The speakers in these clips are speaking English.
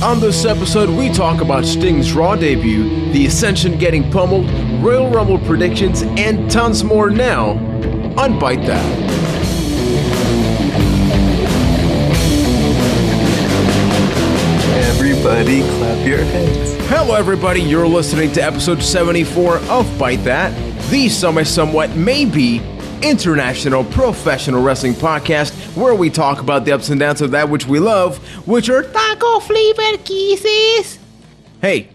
On this episode, we talk about Sting's Raw debut, the Ascension getting pummeled, Royal Rumble predictions, and tons more now on Byte That. Everybody clap your hands. Hello everybody, you're listening to episode 74 of Byte That, the somewhat maybe international professional wrestling podcast where we talk about the ups and downs of that which we love, which are taco flavored kisses. Hey,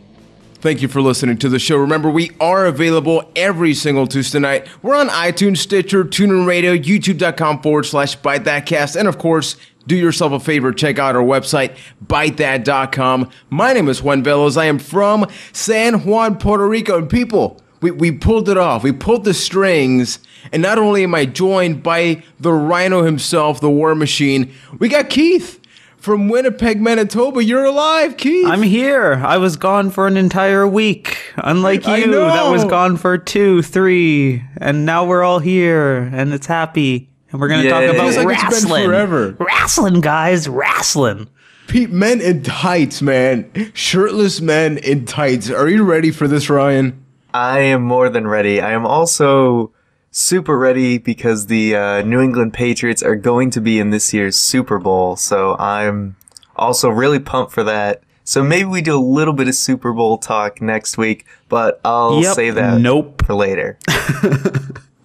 thank you for listening to the show. Remember, we are available every single Tuesday night. We're on iTunes, Stitcher, TuneIn Radio, youtube.com/ByteThatCast, and of course, do yourself a favor, check out our website, ByteThat.com. My name is Juan Velos. I am from San Juan, Puerto Rico, and people, we pulled it off. We pulled the strings, and not only am I joined by the Rhino himself, the War Machine, we got Keith from Winnipeg, Manitoba. You're alive, Keith. I'm here. I was gone for an entire week. Unlike you, that was gone for 2, 3, and now we're all here, and it's happy. And we're going to talk about wrestling. It's been forever. Wrestling, guys. Wrestling. Pete, men in tights, man. Shirtless men in tights. Are you ready for this, Ryan? I am more than ready. I am also super ready because the New England Patriots are going to be in this year's Super Bowl. So I'm also really pumped for that. So maybe we do a little bit of Super Bowl talk next week, but I'll save that for later.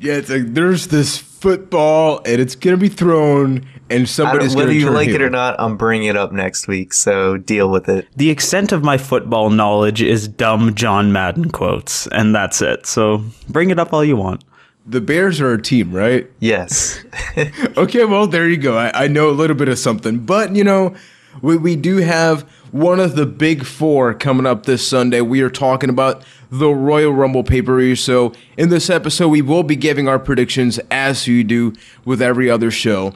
Yeah, it's like there's this football, and it's going to be thrown, and somebody's going to turn heel. Whether you like it or not, I'm bringing it up next week, so deal with it. The extent of my football knowledge is dumb John Madden quotes, and that's it. So bring it up all you want. The Bears are a team, right? Yes. Okay, well, there you go. I know a little bit of something. But, you know, we do have one of the big four coming up this Sunday. We are talking about the Royal Rumble pay-per-view. So in this episode, we will be giving our predictions as you do with every other show.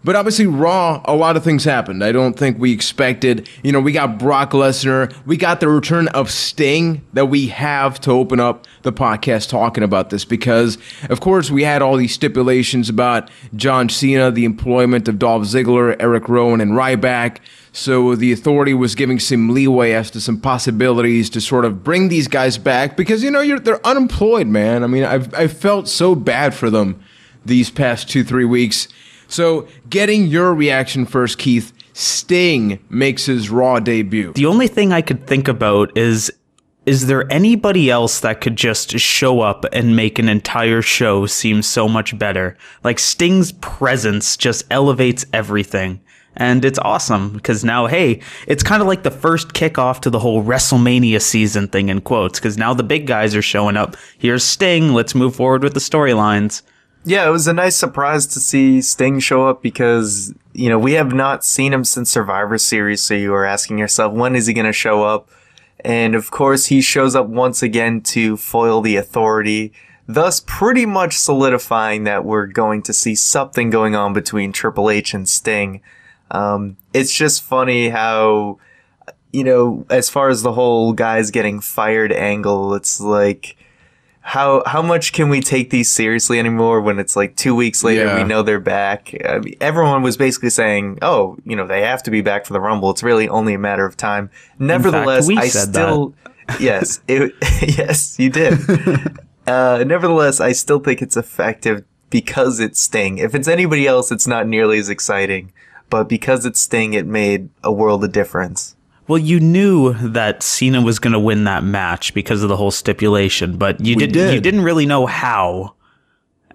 But obviously, Raw, a lot of things happened. I don't think we expected. You know, we got Brock Lesnar. We got the return of Sting that we have to open up the podcast talking about this because, of course, we had all these stipulations about John Cena, the employment of Dolph Ziggler, Eric Rowan, and Ryback. So the Authority was giving some leeway as to some possibilities to sort of bring these guys back because, you know, they're unemployed, man. I mean, I've felt so bad for them these past 2-3 weeks. So, getting your reaction first, Keith. Sting makes his Raw debut. The only thing I could think about is there anybody else that could just show up and make an entire show seem so much better? Like, Sting's presence just elevates everything. And it's awesome, because now, hey, it's kind of like the first kickoff to the whole WrestleMania season thing in quotes, because now the big guys are showing up. Here's Sting, let's move forward with the storylines. Yeah, it was a nice surprise to see Sting show up because, you know, we have not seen him since Survivor Series, so you were asking yourself, when is he going to show up? And, of course, he shows up once again to foil the Authority, thus pretty much solidifying that we're going to see something going on between Triple H and Sting. It's just funny how, you know, as far as the whole guys getting fired angle, it's like, how much can we take these seriously anymore when it's like 2 weeks later we know they're back? I mean, everyone was basically saying, oh, you know, they have to be back for the Rumble. It's really only a matter of time. Nevertheless, yes, yes, you did. Nevertheless, I still think it's effective because it's Sting. If it's anybody else, it's not nearly as exciting. But because it's Sting, it made a world of difference. Well, you knew that Cena was going to win that match because of the whole stipulation, but you didn't really know how,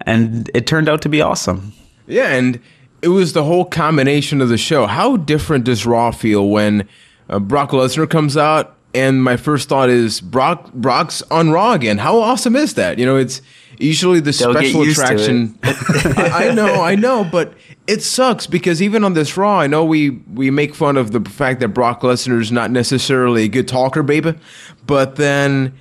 and it turned out to be awesome. Yeah, and it was the whole combination of the show. How different does Raw feel when Brock Lesnar comes out, and my first thought is Brock's on Raw again. How awesome is that? You know, it's usually the special attraction. I know, but it sucks because even on this Raw, I know we make fun of the fact that Brock Lesnar is not necessarily a good talker, baby, but then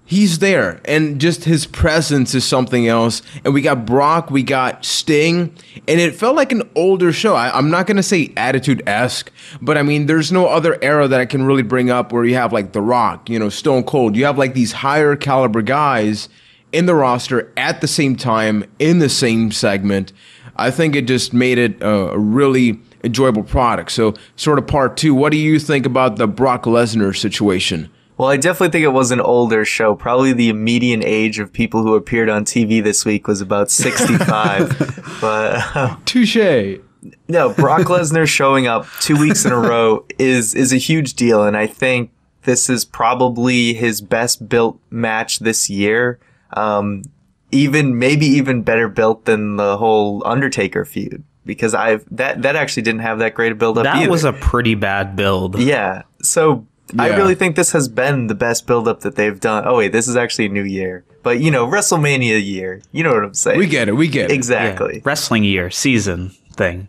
he's there, and just his presence is something else. And we got Brock, we got Sting, and it felt like an older show. I'm not going to say Attitude-esque, but I mean, there's no other era that I can really bring up where you have like The Rock, you know, Stone Cold. You have like these higher caliber guys in the roster at the same time, in the same segment. I think it just made it a really enjoyable product. So sort of part two, what do you think about the Brock Lesnar situation? Well, I definitely think it was an older show. Probably the median age of people who appeared on TV this week was about 65. But Touche. no, Brock Lesnar showing up 2 weeks in a row is a huge deal, and I think this is probably his best built match this year. Maybe even better built than the whole Undertaker feud, because that actually didn't have that great a build up either. That was a pretty bad build. Yeah. So I really think this has been the best build up that they've done. Oh wait, this is actually a new year. But WrestleMania year. You know what I'm saying? We get it. Exactly. Yeah. Wrestling year, season thing.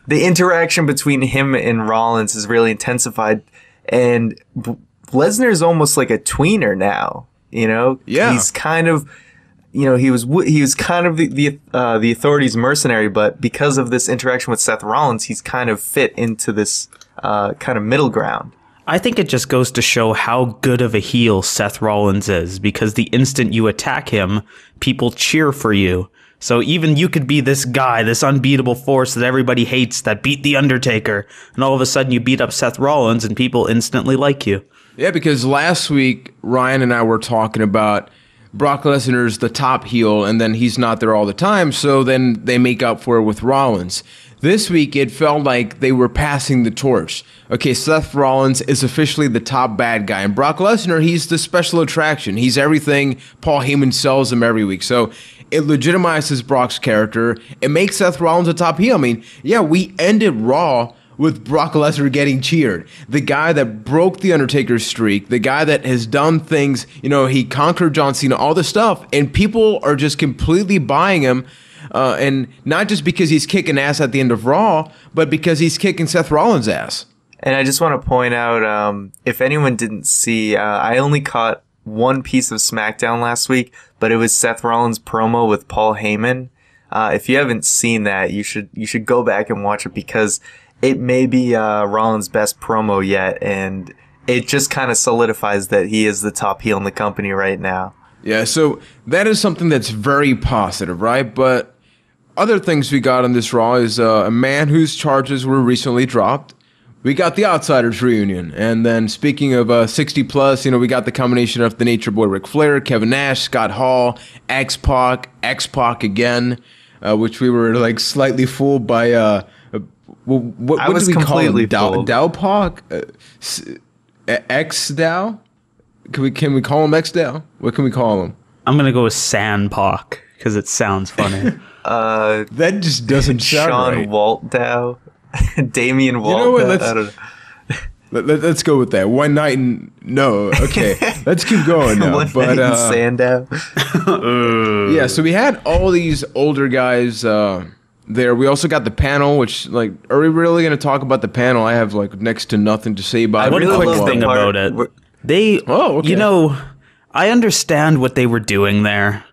The interaction between him and Rollins has really intensified, and Lesnar is almost like a tweener now. Yeah. He's kind of, he was kind of the authority's mercenary, but because of this interaction with Seth Rollins, he's kind of fit into this kind of middle ground. I think it just goes to show how good of a heel Seth Rollins is, because the instant you attack him, people cheer for you. So even you could be this guy, this unbeatable force that everybody hates that beat The Undertaker, and all of a sudden you beat up Seth Rollins and people instantly like you. Yeah, because last week, Ryan and I were talking about Brock Lesnar's the top heel, and then he's not there all the time, so then they make up for it with Rollins. This week, it felt like they were passing the torch. Okay, Seth Rollins is officially the top bad guy, and Brock Lesnar, he's the special attraction. He's everything Paul Heyman sells him every week. So it legitimizes Brock's character. It makes Seth Rollins a top heel. I mean, yeah, we ended Raw with Brock Lesnar getting cheered. The guy that broke The Undertaker's streak, the guy that has done things, he conquered John Cena, all this stuff, and people are just completely buying him. And not just because he's kicking ass at the end of Raw, but because he's kicking Seth Rollins' ass. And I just want to point out, if anyone didn't see, I only caught one piece of SmackDown last week, but it was Seth Rollins' promo with Paul Heyman. If you haven't seen that, you should go back and watch it, because it may be Rollins' best promo yet, and it just kind of solidifies that he is the top heel in the company right now. Yeah, so that is something that's very positive, right? But other things we got on this Raw is a man whose charges were recently dropped. We got the Outsiders reunion. And then speaking of 60 plus, we got the combination of the Nature Boy Ric Flair, Kevin Nash, Scott Hall, X-Pac again, which we were like slightly fooled by. What was do we call him? Dowpac? X-Dow? Can we call him X-Dow? What can we call him? I'm going to go with Sandpac, because it sounds funny. That just doesn't sound Sean right. Waltdow? Damian Waltdow? You know what? I don't know. Let's go with that. One night in... No, okay. Let's keep going now. One night in Sandow? Yeah, so we had all these older guys there. We also got the panel, which, are we really going to talk about the panel? I have, next to nothing to say about it. One really quick love thing the part about it. They, I understand what they were doing there,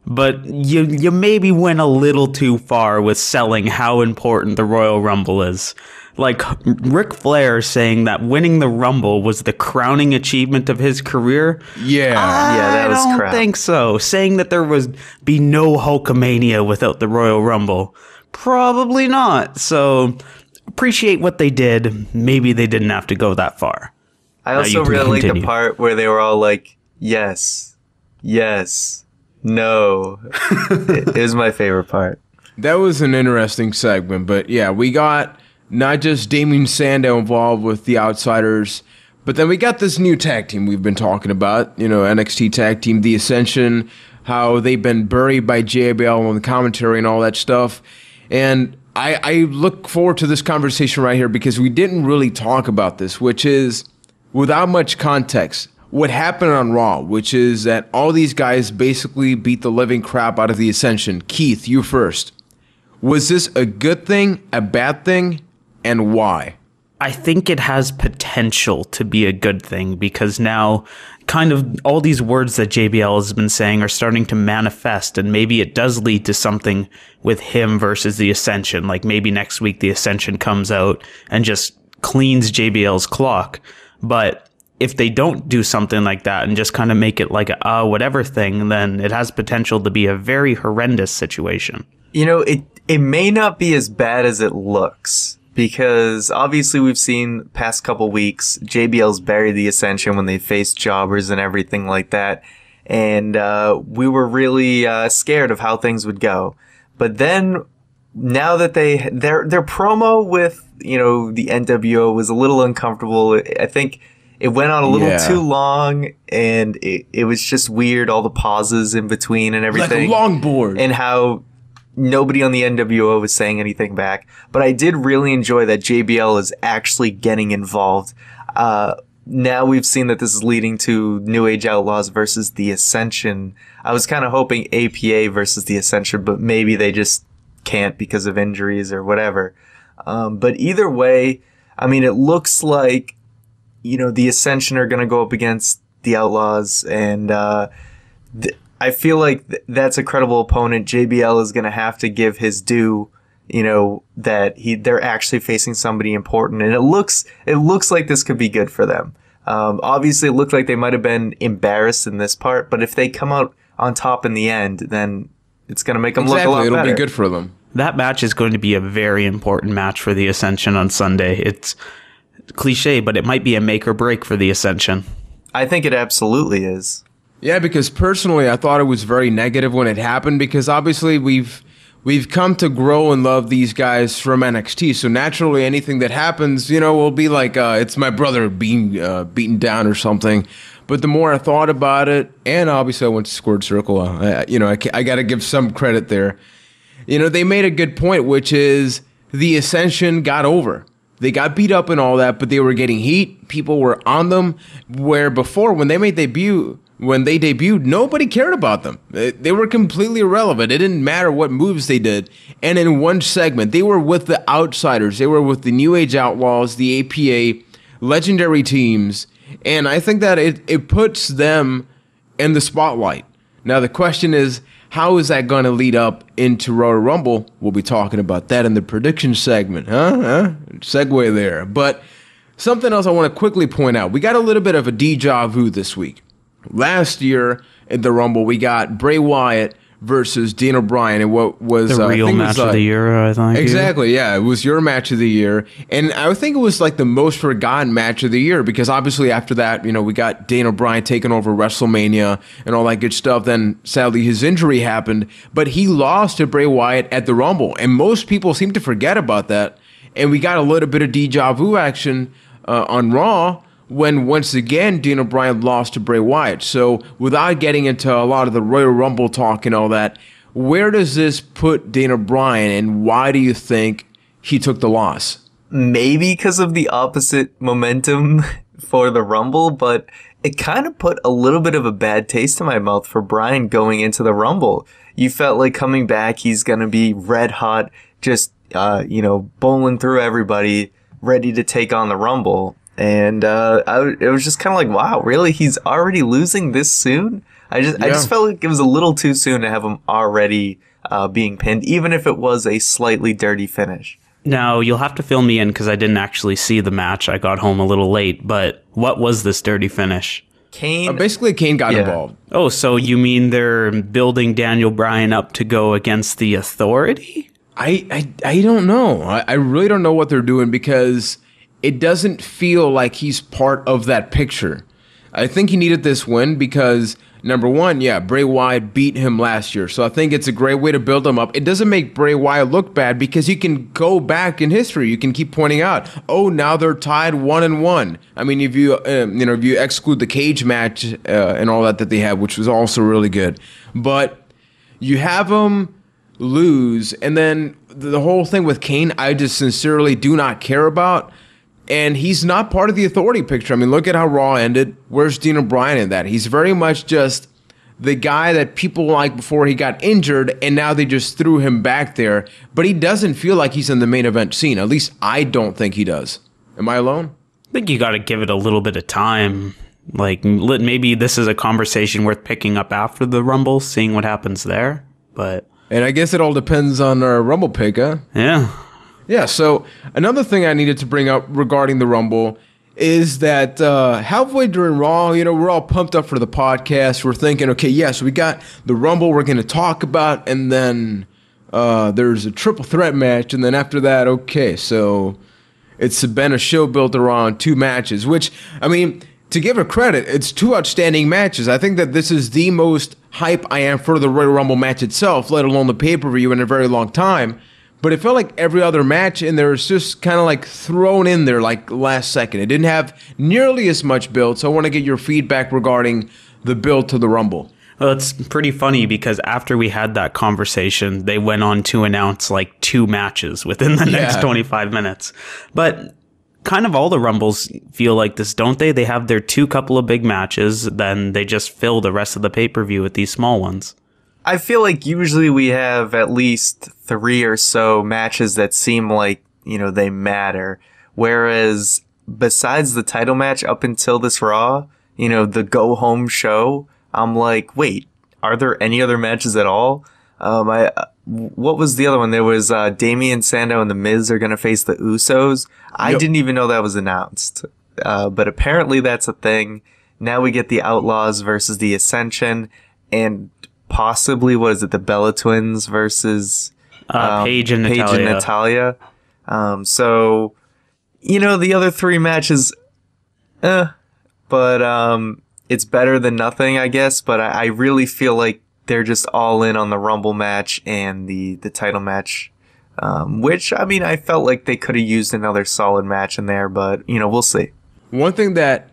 but you maybe went a little too far with selling how important the Royal Rumble is. Like Ric Flair saying that winning the Rumble was the crowning achievement of his career. Yeah. That was crap. I don't think so. Saying that there would be no Hulkamania without the Royal Rumble. Probably not. So appreciate what they did. Maybe they didn't have to go that far. I also really like the part where they were all like, yes, no. It was my favorite part. That was an interesting segment, but yeah, we got not just Damien Sandow involved with the Outsiders, but then we got this new tag team we've been talking about, NXT tag team, The Ascension, how they've been buried by JBL on the commentary and all that stuff. And I look forward to this conversation right here, because we didn't really talk about this, which is, without much context, what happened on Raw, which is that all these guys basically beat the living crap out of the Ascension. Keith, you first. Was this a good thing, a bad thing, and why? I think it has potential to be a good thing, because now kind of all these words that JBL has been saying are starting to manifest, and maybe it does lead to something with him versus the Ascension. Like maybe next week the Ascension comes out and just cleans JBL's clock. But if they don't do something like that and just kind of make it like a whatever thing, then it has potential to be a very horrendous situation. It may not be as bad as it looks. because obviously we've seen past couple weeks JBL's buried the Ascension when they faced jobbers and everything like that, and we were really scared of how things would go. But then now that their promo with the NWO was a little uncomfortable. I think it went on a little too long, and it was just weird, all the pauses in between and everything. Like a longboard. And how nobody on the NWO was saying anything back. But I did really enjoy that JBL is actually getting involved. Now we've seen that this is leading to New Age Outlaws versus the Ascension. I was kind of hoping APA versus the Ascension, but maybe they just can't because of injuries or whatever. But either way, I mean, it looks like the Ascension are going to go up against the Outlaws, and I feel like that's a credible opponent. JBL is going to have to give his due, that they're actually facing somebody important, and it looks like this could be good for them. Obviously, it looked like they might have been embarrassed in this part, but if they come out on top in the end, then it's going to make them look a lot better. It'll be good for them. That match is going to be a very important match for the Ascension on Sunday. It's cliche, but it might be a make or break for the Ascension. I think it absolutely is. Yeah, because personally, I thought it was very negative when it happened, because obviously we've come to grow and love these guys from NXT. So naturally, anything that happens, will be like, it's my brother being beaten down or something. But the more I thought about it, and obviously I went to Squared Circle, I got to give some credit there. They made a good point, which is the Ascension got over. They got beat up and all that, but they were getting heat. People were on them, where before, when they debuted, nobody cared about them. They were completely irrelevant. It didn't matter what moves they did. And in one segment, they were with the Outsiders. They were with the New Age Outlaws, the APA, legendary teams. And I think that it puts them in the spotlight. Now, the question is, how is that going to lead up into Royal Rumble? We'll be talking about that in the prediction segment. Segue there. But something else I want to quickly point out. We got a little bit of a deja vu this week. Last year at the Rumble, we got Bray Wyatt versus Daniel Bryan, and what was the real match of the year, I think. Exactly, yeah, it was your match of the year, and I think it was like the most forgotten match of the year, because obviously after that, we got Daniel Bryan taking over WrestleMania and all that good stuff. Then sadly his injury happened, but he lost to Bray Wyatt at the Rumble, and most people seem to forget about that. And we got a little bit of deja vu action on Raw, when once again Daniel Bryan lost to Bray Wyatt. So without getting into a lot of the Royal Rumble talk and all that, where does this put Daniel Bryan, and why do you think he took the loss? Maybe because of the opposite momentum for the Rumble, but it kind of put a little bit of a bad taste in my mouth for Bryan going into the Rumble. You felt like coming back, he's going to be red hot, just, bowling through everybody, ready to take on the Rumble. And it was just kind of like, wow, really? He's already losing this soon? I just felt like it was a little too soon to have him already being pinned, even if it was a slightly dirty finish. Now, you'll have to fill me in because I didn't actually see the match. I got home a little late, but what was this dirty finish? Basically, Kane got involved. Oh, so you mean they're building Daniel Bryan up to go against the Authority? I don't know. I really don't know what they're doing, because it doesn't feel like he's part of that picture. I think he needed this win because, number one, Bray Wyatt beat him last year. So I think it's a great way to build him up. It doesn't make Bray Wyatt look bad, because you can go back in history. You can keep pointing out, now they're tied 1-1. I mean, if you if you exclude the cage match and all that they had, which was also really good. But you have them lose, and then the whole thing with Kane, I just sincerely do not care about. And he's not part of the Authority picture. I mean, look at how Raw ended. Where's Daniel Bryan in that? He's very much just the guy that people liked before he got injured, and now they just threw him back there. But he doesn't feel like he's in the main event scene. At least I don't think he does. Am I alone? I think you got to give it a little bit of time. Like, maybe this is a conversation worth picking up after the Rumble, seeing what happens there. And I guess it all depends on our Rumble pick, huh? Yeah. Yeah, so another thing I needed to bring up regarding the Rumble is that halfway during Raw, we're all pumped up for the podcast. We're thinking, okay, so we got the Rumble we're going to talk about, and then there's a triple threat match, and then after that, okay, so It's been a show built around 2 matches, which, I mean, to give it credit, it's 2 outstanding matches. I think that this is the most hype I am for the Royal Rumble match itself, let alone the pay-per-view, in a very long time. But it felt like every other match in there was just kind of like thrown in there like last second. It didn't have nearly as much build, so I want to get your feedback regarding the build to the Rumble. Well, it's pretty funny because after we had that conversation, they went on to announce like 2 matches within the next 25 minutes. But kind of all the Rumbles feel like this, don't they? They have their 2 couple of big matches, then they just fill the rest of the pay-per-view with these small ones. I feel like usually we have at least 3 or so matches that seem like, they matter. Whereas besides the title match up until this Raw, the go-home show, I'm like, wait, are there any other matches at all? What was the other one? There was Damian Sandow and The Miz are going to face the Usos. I didn't even know that was announced. But apparently that's a thing. Now we get the Outlaws versus the Ascension, and possibly, the Bella Twins versus Paige and Natalya. So, the other 3 matches, but it's better than nothing, I guess. But I really feel like they're just all in on the Rumble match and the title match, which, I mean, I felt like they could have used another solid match in there, but, we'll see. One thing that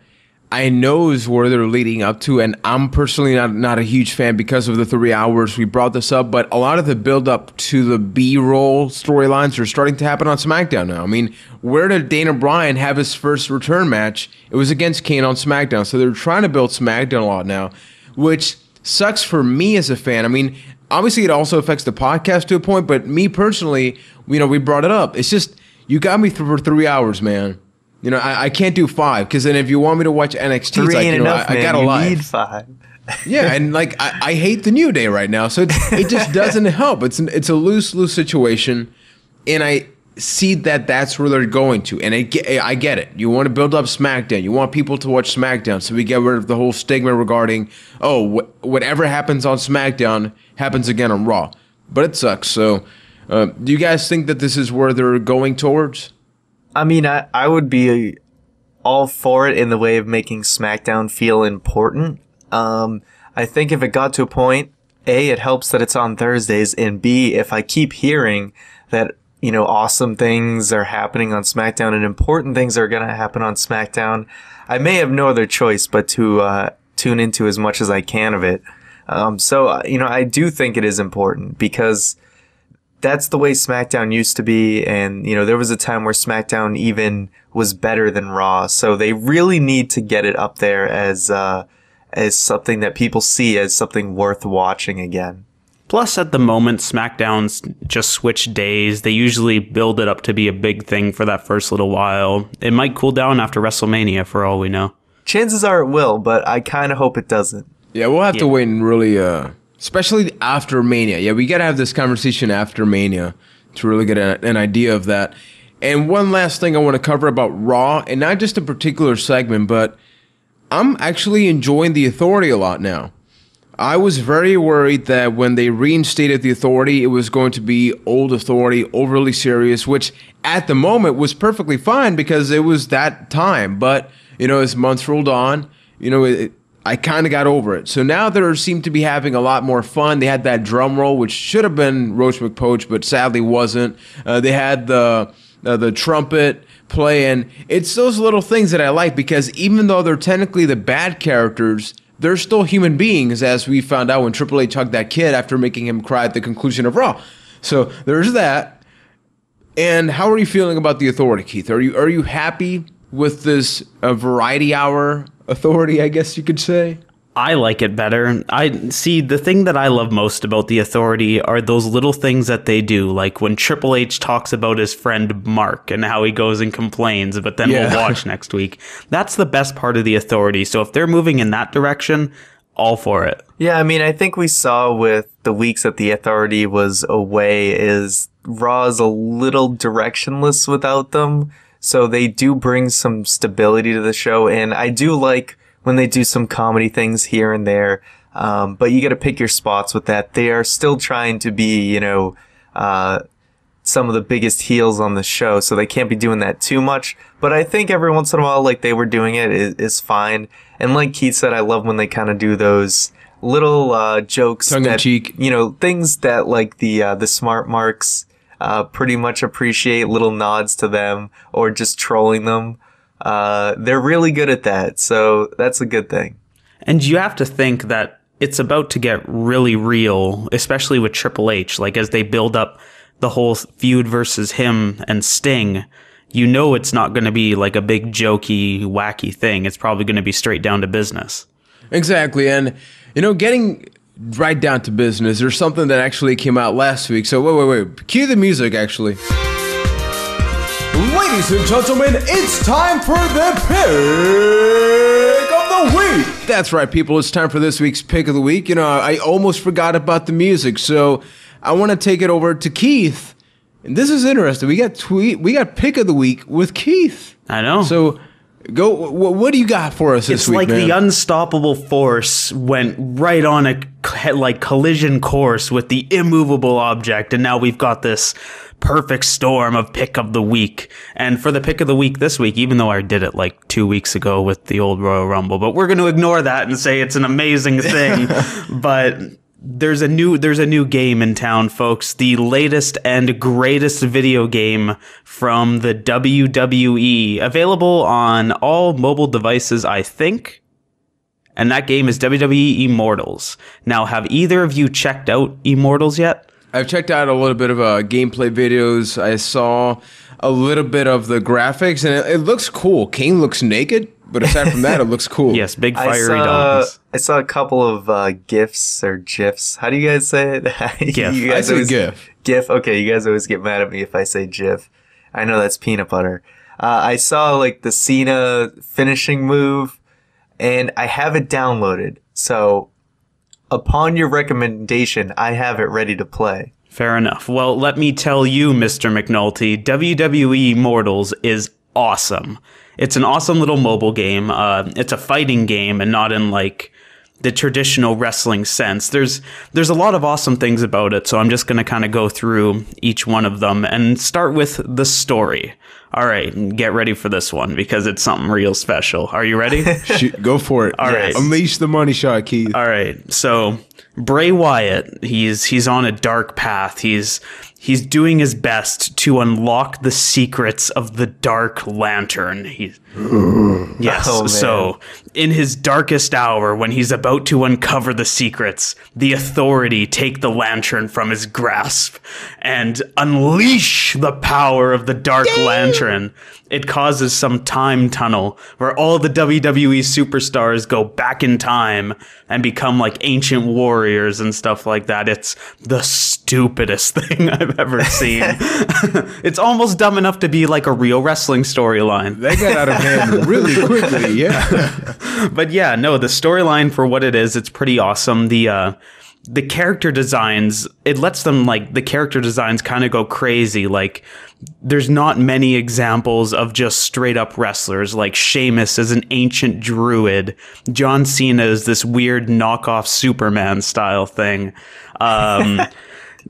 I know is where they're leading up to, and I'm personally not a huge fan because of the 3 hours. We brought this up, but a lot of the build up to the B-roll storylines are starting to happen on SmackDown now. I mean, where did Bryan have his first return match? It was against Kane on SmackDown, so they're trying to build SmackDown a lot now, which sucks for me as a fan. I mean, obviously it also affects the podcast to a point, but me personally, we brought it up. It's just, you got me for 3 hours, man. I can't do 5, because then if you want me to watch NXT, it's like, I got a life. You need 5. Yeah, and like I hate the New Day right now, so it just doesn't help. It's a lose situation, and I see that that's where they're going to, and I get it. You want to build up SmackDown. You want people to watch SmackDown, so we get rid of the whole stigma regarding, whatever happens on SmackDown happens again on Raw. But it sucks. So, do you guys think that this is where they're going towards? I mean, I would be all for it in the way of making SmackDown feel important. I think if it got to a point, A, it helps that it's on Thursdays, and B, if I keep hearing that, awesome things are happening on SmackDown and important things are going to happen on SmackDown, I may have no other choice but to tune into as much as I can of it. So, I do think it is important because that's the way SmackDown used to be, and there was a time where SmackDown even was better than Raw. So they really need to get it up there as something that people see as something worth watching again. Plus, at the moment, SmackDown's just switched days. They usually build it up to be a big thing for that first little while. It might cool down after WrestleMania, for all we know. Chances are it will, but I kind of hope it doesn't. Yeah, we'll have to wait and really, especially after Mania. Yeah, we got to have this conversation after Mania to really get an idea of that. And one last thing I want to cover about Raw, and not just a particular segment, but I'm actually enjoying the Authority a lot now. I was very worried that when they reinstated the Authority, it was going to be old Authority, overly serious, which at the moment was perfectly fine because it was that time. But, as months rolled on, I kind of got over it. So now they seem to be having a lot more fun. They had that drum roll, which should have been Roach McPoach, but sadly wasn't. They had the trumpet play, and it's those little things that I like because even though they're technically the bad characters, they're still human beings, as we found out when Triple H hugged that kid after making him cry at the conclusion of Raw. So there's that. And how are you feeling about the Authority, Keith? Are you happy with this variety hour Authority, I guess you could say? I like it better. I see the thing that I love most about the Authority are those little things that they do, like when Triple H talks about his friend Mark and how he goes and complains, but then we'll watch next week. That's the best part of the Authority. So if they're moving in that direction, all for it. Yeah, I mean, I think we saw with the weeks that the Authority was away is Raw's a little directionless without them. So they do bring some stability to the show, and I do like when they do some comedy things here and there. But you got to pick your spots with that. They are still trying to be, some of the biggest heels on the show, so they can't be doing that too much. But I think every once in a while, like they were doing it, is fine. And like Keith said, I love when they kind of do those little jokes, tongue in cheek, things that like the smart marks pretty much appreciate, little nods to them or just trolling them. They're really good at that, so that's a good thing. And you have to think that it's about to get really real, especially with Triple H. Like, as they build up the whole feud versus him and Sting, it's not going to be like a big jokey, wacky thing. It's probably going to be straight down to business. Exactly. And, getting right down to business, there's something that actually came out last week. So wait. Cue the music, actually. Ladies and gentlemen, it's time for the pick of the week. That's right, people. It's time for this week's pick of the week. I almost forgot about the music, so I want to take it over to Keith. And this is interesting. We got pick of the week with Keith. I know. So go. What do you got for us this week? It's like the unstoppable force went right on a collision course with the immovable object, and now we've got this perfect storm of pick of the week. And for the pick of the week this week, even though I did it like 2 weeks ago with the old Royal Rumble, but we're going to ignore that and say it's an amazing thing. But there's a new game in town, folks. The latest and greatest video game from the WWE, available on all mobile devices, I think. And that game is WWE Immortals. Now, have either of you checked out Immortals yet? I've checked out a little bit of gameplay videos. I saw a little bit of the graphics, and it looks cool. Kane looks naked, but aside from that, it looks cool. Yes, big fiery dogs. I saw a couple of GIFs or GIFs. How do you guys say it? GIF. You guys I say GIF. GIF. Okay, you guys always get mad at me if I say GIF. I know that's peanut butter. I saw like the Cena finishing move, and I have it downloaded. So upon your recommendation, I have it ready to play. Fair enough. Well, let me tell you, Mr. McNulty, WWE Immortals is awesome. It's an awesome little mobile game. It's a fighting game, and not in like the traditional wrestling sense. There's a lot of awesome things about it, so I'm just going to kind of go through each one of them and start with the story. All right, get ready for this one because it's something real special. Are you ready? Shoot, go for it. All right. Unleash the money shot, Keith. All right. So Bray Wyatt, he's on a dark path. He's doing his best to unlock the secrets of the Dark Lantern. Yes. Oh, so in his darkest hour, when he's about to uncover the secrets, the Authority take the lantern from his grasp and unleash the power of the Dark Lantern. It causes some time tunnel where all the WWE superstars go back in time and become like ancient warriors and stuff like that. It's the stupidest thing I've ever seen. It's almost dumb enough to be like a real wrestling storyline. That got out of hand really quickly, yeah. But yeah, no, the storyline for what it is, it's pretty awesome. The character designs, it lets them the character designs kind of go crazy. Like, there's not many examples of just straight up wrestlers. Like Sheamus is an ancient druid. John Cena is this weird knockoff Superman style thing.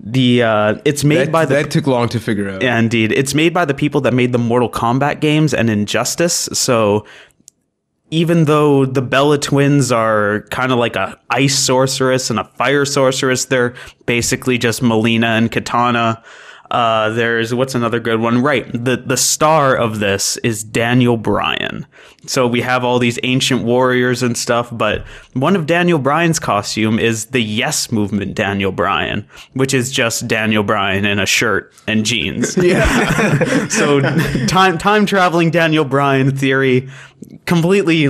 It's made by that took long to figure out. Yeah, indeed. It's made by the people that made the Mortal Kombat games and Injustice. So even though the Bella twins are kind of like a ice sorceress and a fire sorceress, they're basically just Melina and Katana. There's, what's another good one? Right. The star of this is Daniel Bryan. So we have all these ancient warriors and stuff, but one of Daniel Bryan's costume is the Yes Movement Daniel Bryan, which is just Daniel Bryan in a shirt and jeans. Yeah. So time traveling Daniel Bryan theory completely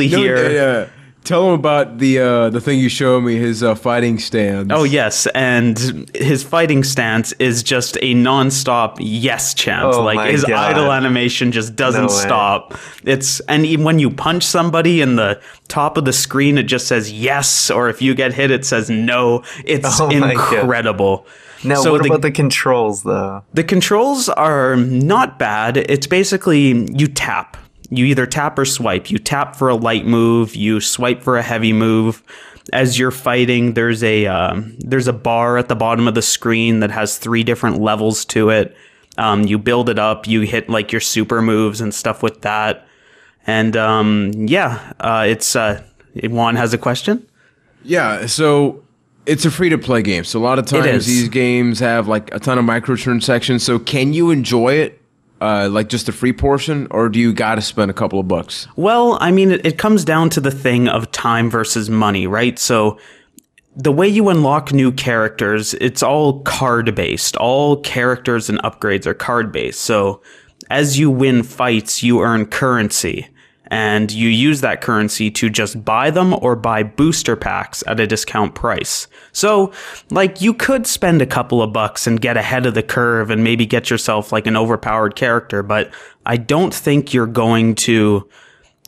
here. Yeah. Tell him about the thing you showed me, his fighting stance. Oh, yes, and his fighting stance is just a nonstop yes chant. Oh, like, his idle animation just doesn't stop. And even when you punch somebody in the top of the screen, it just says yes, or if you get hit, it says no. It's incredible. Now, what about the controls, though? The controls are not bad. It's basically you tap. You either tap or swipe. You tap for a light move. You swipe for a heavy move. as you're fighting, there's a bar at the bottom of the screen that has 3 different levels to it. You build it up, you hit like your super moves and stuff with that. And it's Juan has a question. Yeah, so it's a free-to-play game. So a lot of times these games have like a ton of microtransactions. So can you enjoy it, like just the free portion, or do you got to spend a couple of bucks? Well, I mean, it comes down to the thing of time versus money, right? So the way you unlock new characters, it's all card-based. All characters and upgrades are card-based. So as you win fights, you earn currency. And you use that currency to just buy them or buy booster packs at a discount price. So, like, you could spend a couple of bucks and get ahead of the curve and maybe get yourself, like, an overpowered character, but I don't think you're going to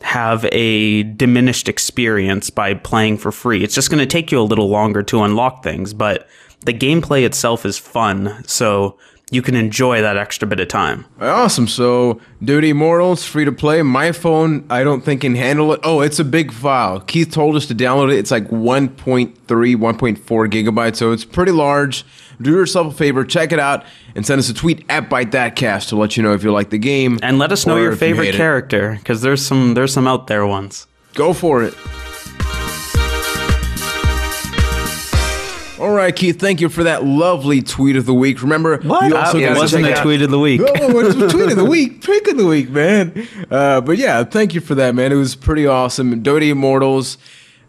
have a diminished experience by playing for free. It's just going to take you a little longer to unlock things, but the gameplay itself is fun, so you can enjoy that extra bit of time. Awesome. So, WWE Immortals, free to play. My phone, I don't think can handle it. Oh, it's a big file. Keith told us to download it. It's like 1.3, 1.4 gigabytes, so it's pretty large. Do yourself a favor, check it out, and send us a tweet at ByteThatCast to let you know if you like the game. And let us know your favorite character, because there's some out there ones. Go for it. All right, Keith, thank you for that lovely tweet of the week. Remember, what? You also it wasn't a tweet of the week. Oh, it's a tweet of the week. Pick of the week, man. But yeah, thank you for that, man. It was pretty awesome. WWE Immortals.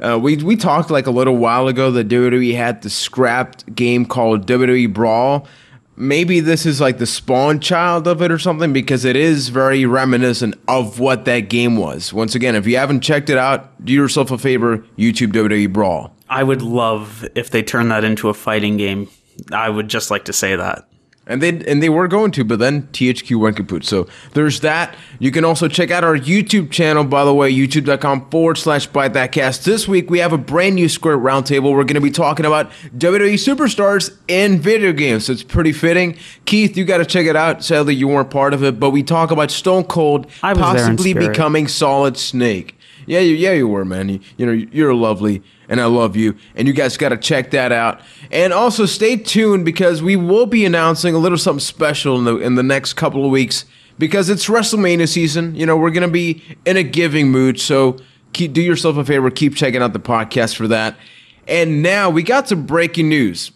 We talked like a little while ago that WWE had the scrapped game called WWE Brawl. Maybe this is like the spawn child of it or something, because it is very reminiscent of what that game was. Once again, if you haven't checked it out, do yourself a favor, YouTube WWE Brawl. I would love if they turned that into a fighting game. I would just like to say that. And they were going to, but then THQ went kaput. So there's that. You can also check out our YouTube channel, by the way, youtube.com/ByteThatCast. This week, we have a brand new Square Roundtable. We're going to be talking about WWE superstars in video games. So it's pretty fitting. Keith, you got to check it out. Sadly, you weren't part of it, but we talk about Stone Cold possibly becoming Solid Snake. Yeah, you were, man. You're lovely, and I love you. And you guys got to check that out. And also stay tuned, because we will be announcing a little something special in the next couple of weeks, because it's WrestleMania season. We're going to be in a giving mood. So do yourself a favor, keep checking out the podcast for that. And now we got some breaking news,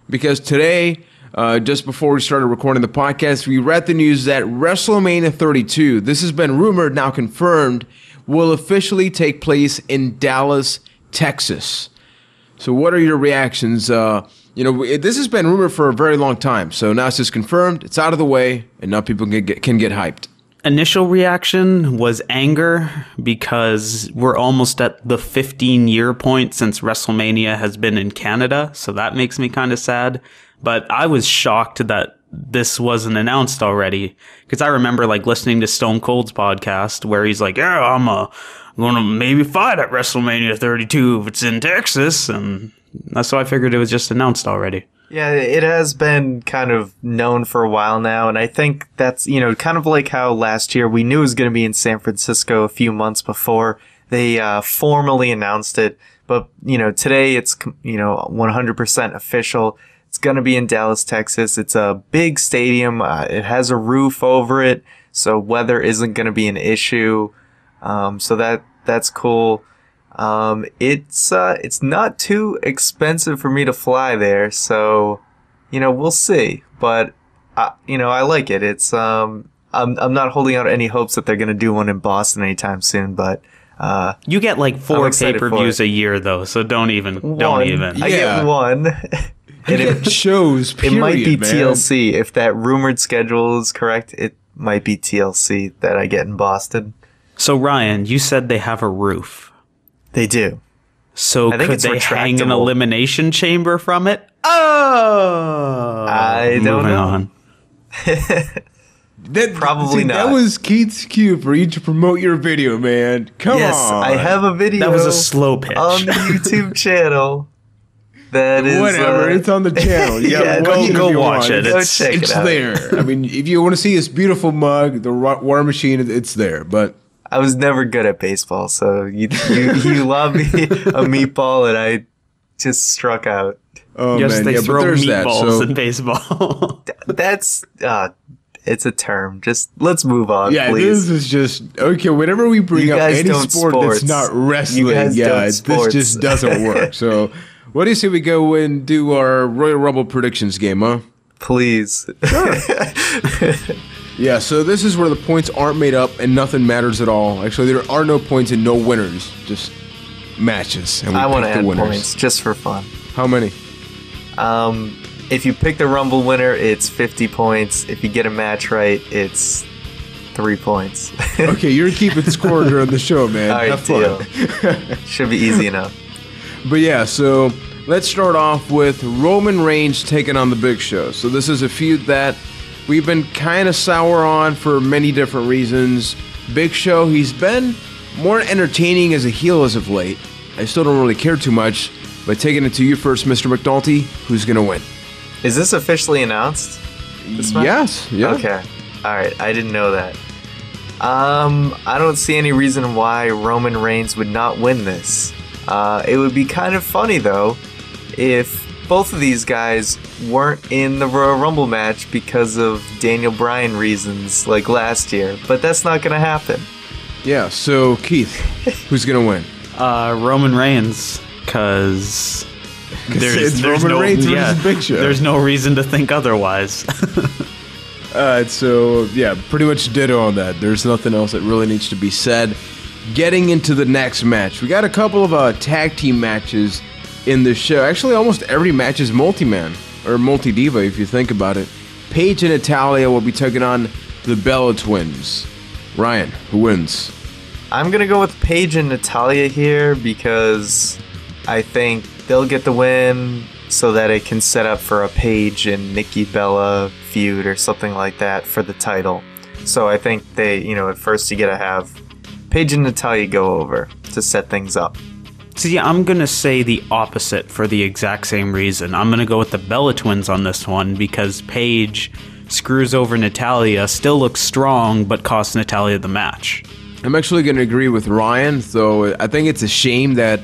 because today, just before we started recording the podcast, we read the news that WrestleMania 32, this has been rumored, now confirmed, will officially take place in Dallas, Texas. So what are your reactions? This has been rumored for a very long time. So now it's just confirmed, it's out of the way, and now people can get hyped. Initial reaction was anger, because we're almost at the 15-year point since WrestleMania has been in Canada. So that makes me kind of sad. But I was shocked that this wasn't announced already, because I remember like listening to Stone Cold's podcast where he's like, yeah, I'm going to maybe fight at WrestleMania 32 if it's in Texas. And that's why I figured it was just announced already. Yeah, it has been kind of known for a while now. And I think that's, kind of like how last year we knew it was going to be in San Francisco a few months before they formally announced it. But, today it's, 100% official. It's going to be in Dallas, Texas. It's a big stadium. It has a roof over it, so weather isn't going to be an issue. So that's cool. It's not too expensive for me to fly there, so we'll see. But I like it. It's I'm not holding out any hopes that they're going to do one in Boston anytime soon, but you get like 4 pay-per-views a year though, so don't even. I get one. And it shows, period, it might be man. TLC. If that rumored schedule is correct, it might be TLC that I get in Boston. So, Ryan, you said they have a roof. They do. So could they hang an elimination chamber from it? Oh! I don't know. On. Probably not. That was Keith's cue for you to promote your video, man. Come on. Yes, I have a video. That was a slow pitch. On the YouTube channel. That is whatever. It's on the channel. Go watch it. It's there. I mean, if you want to see this beautiful mug, the war machine, it's there. But I was never good at baseball, so you lobbed me a meatball and I just struck out. Oh, Yes, man. they Yeah, throw but there's that. meatballs So, in baseball. That's it's a term. Just let's move on, yeah, please. this is just okay. Whenever we bring You up guys any don't sport sports. that's not wrestling, You guys yeah, don't this sports. just doesn't work. So, what do you say we go and do our Royal Rumble predictions game, huh? Please. Yeah, so this is where the points aren't made up and nothing matters at all. Actually, there are no points and no winners, just matches. And we I want to pick the add winners. points just for fun. How many? If you pick the Rumble winner, it's 50 points. If you get a match right, it's 3 points. Okay, you're keeping score during the show, man. All right, Have fun. deal. Should be easy enough. But yeah, so let's start off with Roman Reigns taking on the Big Show. So this is a feud that we've been kind of sour on for many different reasons. Big Show, he's been more entertaining as a heel as of late. I still don't really care too much, but taking it to you first, Mr. McNulty, who's going to win? Is this officially announced? This match? Yes, yeah. Okay. All right. I didn't know that. I don't see any reason why Roman Reigns would not win this. It would be kind of funny, though, if both of these guys weren't in the Royal Rumble match because of Daniel Bryan reasons like last year. But that's not going to happen. Yeah, so Keith, who's going to win? Roman Reigns, because It's Roman Reigns versus Big Show. There's no reason to think otherwise. So, yeah, pretty much ditto on that. There's nothing else that really needs to be said. Getting into the next match, we got a couple of tag team matches in the show. Actually, almost every match is multi-man, or multi-diva if you think about it. Paige and Natalya will be taking on the Bella Twins. Ryan, who wins? I'm going to go with Paige and Natalya here because I think they'll get the win so that it can set up for a Paige and Nikki Bella feud or something like that for the title. So I think they, at first you got to have Paige and Natalya go over to set things up. So yeah, I'm going to say the opposite for the exact same reason. I'm going to go with the Bella Twins on this one because Paige screws over Natalya, still looks strong, but costs Natalya the match. I'm actually going to agree with Ryan, though I think it's a shame that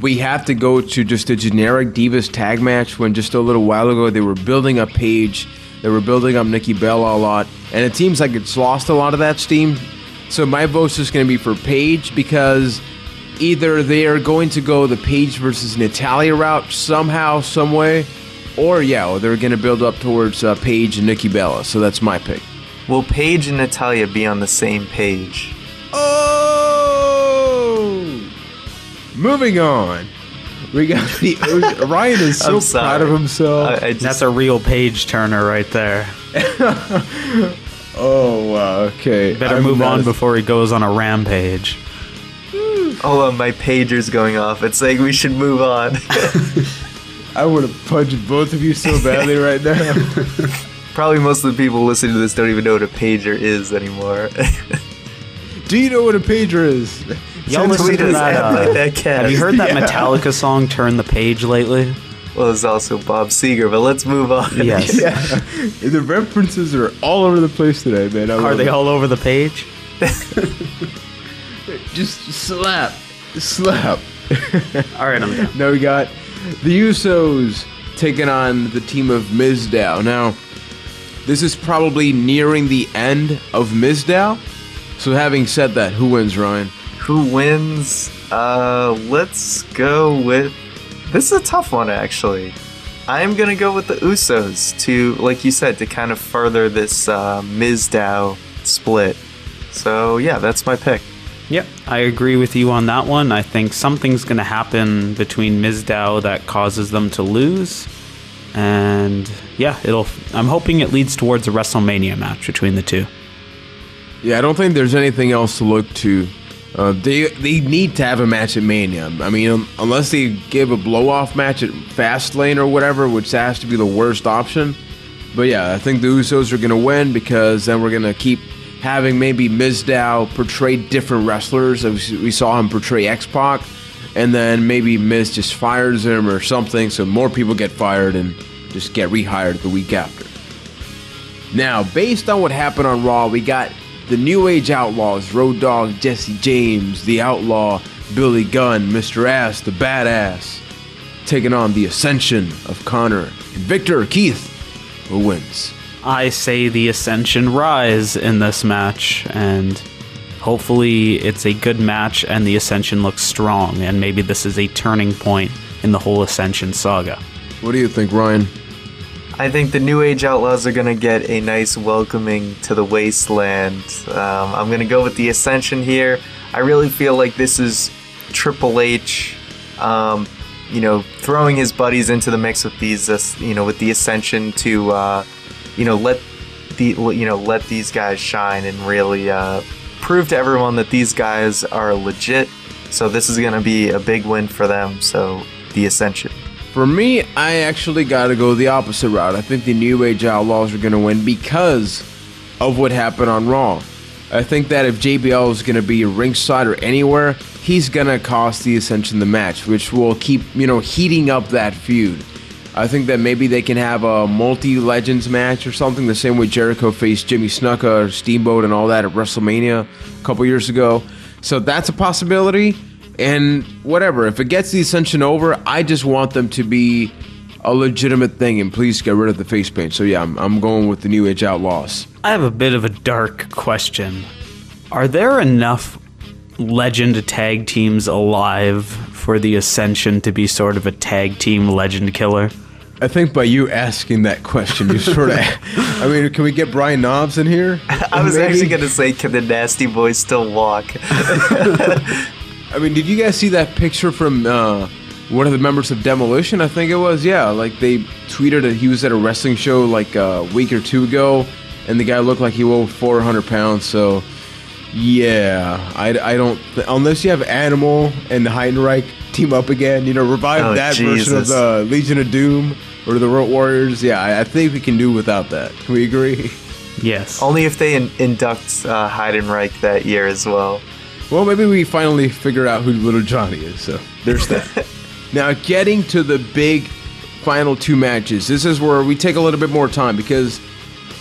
we have to go to just a generic Divas tag match when just a little while ago they were building up Paige, they were building up Nikki Bella a lot, and it seems like it's lost a lot of that steam. So my vote's just going to be for Paige because either they are going to go the Paige versus Natalya route somehow, some way, or they're going to build up towards Paige and Nikki Bella. So that's my pick. Will Paige and Natalya be on the same page? Oh! Moving on. We got the Ryan is so proud of himself. That's a real page turner right there. Oh, wow. Okay. Better move on before he goes on a rampage. Oh, my pager's going off. It's saying we should move on. I would have punched both of you so badly right now. Probably most of the people listening to this don't even know what a pager is anymore. Do you know what a pager is? Y'all listen to that? Cat. Have you heard that Metallica song, Turn the Page, lately? Well, it's also Bob Seger, but let's move on. Yes. Yeah. The references are all over the place today, man. Are they all over the page? Just slap. Slap. All right, I'm done. Now we got the Usos taking on the team of Mizdow. Now, this is probably nearing the end of Mizdow. So having said that, who wins, Ryan? Who wins? Let's go with... This is a tough one, actually. I'm going to go with the Usos to, like you said, to kind of further this Mizdow split. So, yeah, that's my pick. Yep, I agree with you on that one. I think something's going to happen between Mizdow that causes them to lose. And, yeah, I'm hoping it leads towards a WrestleMania match between the two. Yeah, I don't think there's anything else to look to. They need to have a match at Mania. I mean, unless they give a blow-off match at Fastlane or whatever, which has to be the worst option. But yeah, I think the Usos are going to win because then we're going to keep having maybe Mizdow portray different wrestlers. We saw him portray X-Pac, and then maybe Miz just fires him or something, so more people get fired and just get rehired the week after. Now, based on what happened on Raw, we got the New Age Outlaws, Road Dogg Jesse James, the Outlaw Billy Gunn, Mr. Ass, the Badass, taking on the Ascension of Connor and Victor. Keith, who wins? I say the Ascension rise in this match, and hopefully it's a good match and the Ascension looks strong, and maybe this is a turning point in the whole Ascension saga. What do you think, Ryan? I think the New Age Outlaws are going to get a nice welcoming to the wasteland. I'm going to go with the Ascension here. I really feel like this is Triple H, throwing his buddies into the mix with these, with the Ascension to, let these guys shine and really prove to everyone that these guys are legit. So this is going to be a big win for them. So the Ascension. For me, I actually got to go the opposite route. I think the New Age Outlaws are going to win because of what happened on Raw. I think that if JBL is going to be ringside or anywhere, he's going to cost the Ascension the match, which will keep, heating up that feud. I think that maybe they can have a multi-legends match or something, the same way Jericho faced Jimmy Snuka or Steamboat and all that at WrestleMania a couple years ago. So that's a possibility. And whatever, if it gets the Ascension over, I just want them to be a legitimate thing, and please get rid of the face paint. So yeah, I'm going with the New Age Outlaws. I have a bit of a dark question. Are there enough legend tag teams alive for the Ascension to be sort of a tag team legend killer? I think by you asking that question, you sort of... I mean, can we get Brian Knobs in here? I was actually going to say, can the Nasty Boys still walk? I mean, did you guys see that picture from one of the members of Demolition? I think it was. Yeah, like they tweeted that he was at a wrestling show like a week or two ago, and the guy looked like he weighed 400 pounds. So, yeah, I don't... Unless you have Animal and Heidenreich team up again, revive that version of the Legion of Doom or the Road Warriors. Yeah, I think we can do without that. Can we agree? Yes. Only if they induct Heidenreich that year as well. Well, maybe we finally figure out who Little Johnny is, so there's that. Now, getting to the big final two matches, this is where we take a little bit more time because